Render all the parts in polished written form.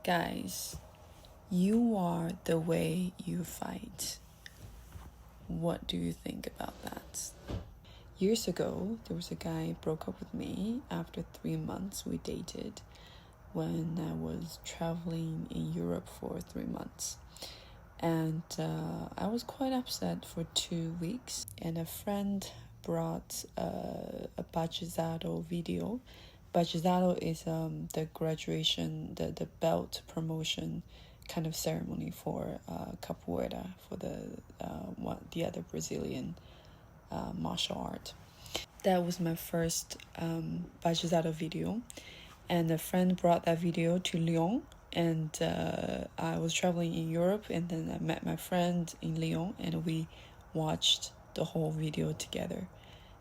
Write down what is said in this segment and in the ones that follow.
Guys, you are the way you fight. What do you think about that? Years ago, there was a guy who broke up with me after 3 months we dated when I was traveling in Europe for 3 months. And I was quite upset for 2 weeks, and a friend brought a Batizado video. Batizado is the graduation, the belt promotion kind of ceremony for capoeira, for the other Brazilian martial art. That was my first Batizado video, and a friend brought that video to Lyon, and I was traveling in Europe, and then I met my friend in Lyon, and we watched the whole video together.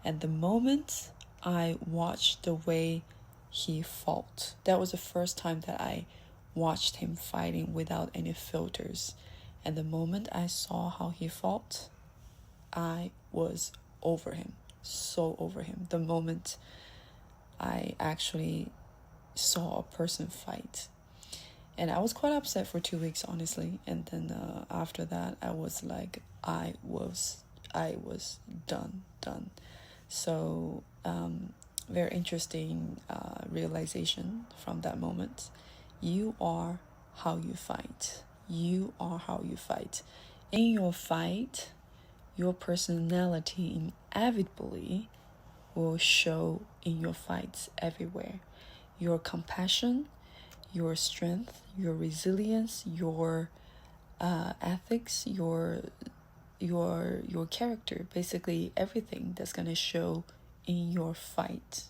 And the moment I watched the way he fought, that was the first time that I watched him fighting without any filters. And the moment I saw how he fought, I was over him, so over him. The moment I actually saw a person fight. And I was quite upset for 2 weeks, honestly. And then after that, I was like, I was done. So very interesting realization from that moment. You are how you fight. You are how you fight. In your fight, your personality inevitably will show in your fights everywhere. Your compassion, your strength, your resilience, your ethics, your character, basically everything that's going to show in your fight.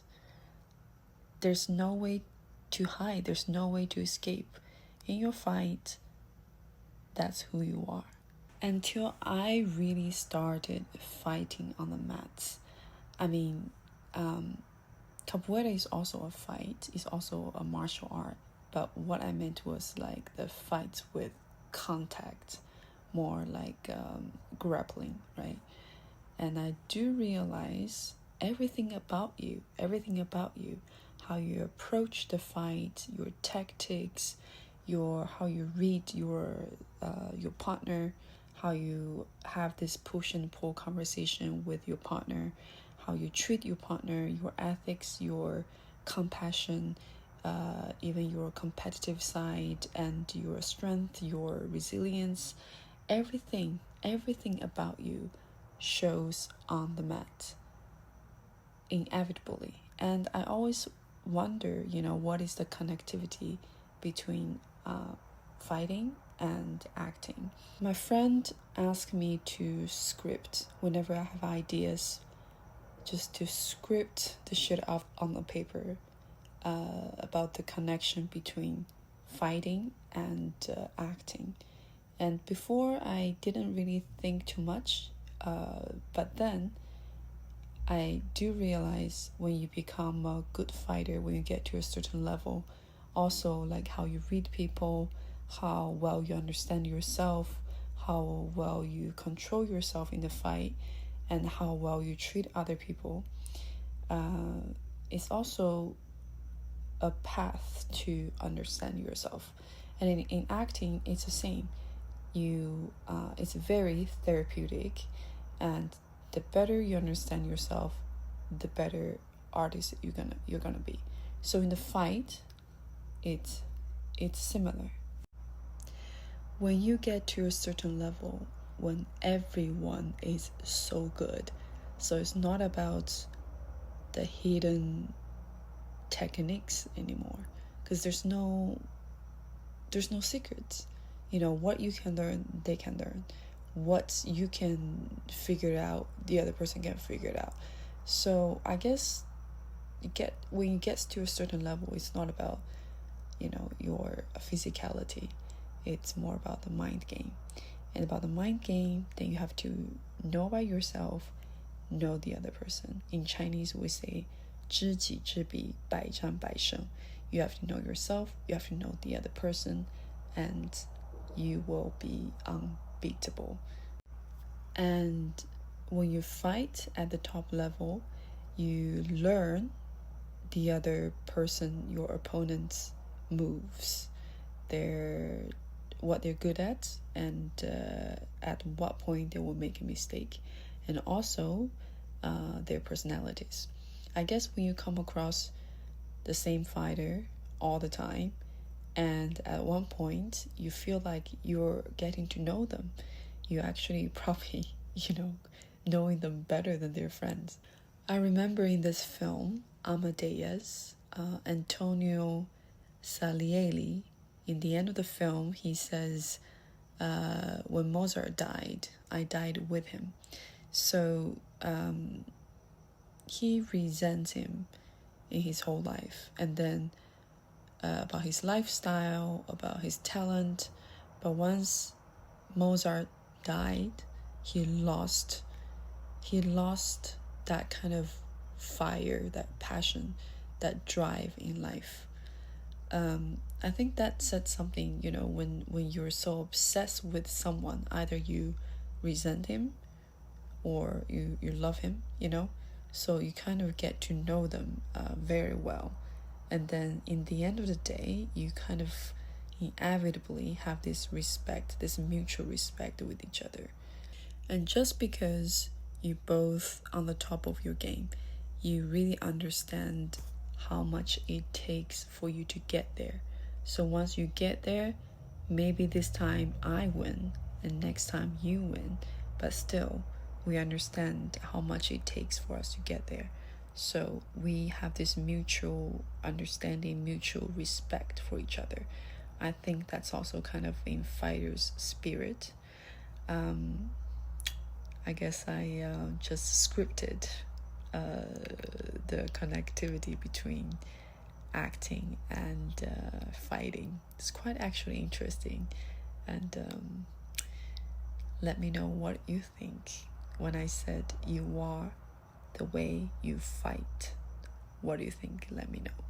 There's no way to hide, there's no way to escape. In your fight, that's who you are. Until I really started fighting on the mats, I mean, capoeira is also a fight, it's also a martial art, but what I meant was like the fights with contact, more like grappling, right? And I do realize everything about you, how you approach the fight, your tactics, how you read your partner, how you have this push and pull conversation with your partner, how you treat your partner, your ethics, your compassion, even your competitive side, and your strength, your resilience, everything about you shows on the mat inevitably. And I always wonder, what is the connectivity between fighting and acting. My friend asked me to script whenever I have ideas, just to script the shit out on the paper about the connection between fighting and acting. And before I didn't really think too much, but then I do realize when you become a good fighter, when you get to a certain level, also like how you read people, how well you understand yourself, how well you control yourself in the fight, and how well you treat other people. It's also a path to understand yourself. And in acting, it's the same. It's very therapeutic, and the better you understand yourself, the better artist you're gonna be. So in the fight, it's similar. When you get to a certain level, when everyone is so good, so it's not about the hidden techniques anymore, because there's no secrets. What you can learn, they can learn. What you can figure out, the other person can figure it out. So I guess when you get to a certain level, it's not about your physicality, it's more about the mind game. And about the mind game, then you have to know about yourself, know the other person. In Chinese, we say 知己知彼，百战百胜. You have to know yourself, you have to know the other person, and you will be unbeatable. And when you fight at the top level, you learn the other person, your opponent's moves. what they're good at, and at what point they will make a mistake, and also their personalities. I guess when you come across the same fighter all the time, and at one point you feel like you're getting to know them, you actually probably, knowing them better than their friends. I remember in this film, Amadeus, Antonio Salieri, in the end of the film, he says, when Mozart died, I died with him. So he resents him in his whole life, and then about his lifestyle, about his talent. But once Mozart died, he lost that kind of fire, that passion, that drive in life. I think that said something, when you're so obsessed with someone, either you resent him or you love him, so you kind of get to know them very well. And then in the end of the day, you kind of inevitably have this respect, this mutual respect with each other. And just because you're both on the top of your game, you really understand how much it takes for you to get there. So once you get there, maybe this time I win and next time you win, but still we understand how much it takes for us to get there. So we have this mutual understanding, mutual respect for each other. I think that's also kind of in fighter's spirit. I guess I just scripted the connectivity between acting and fighting. It's quite actually interesting, and let me know what you think when I said you are the way you fight. What do you think? Let me know.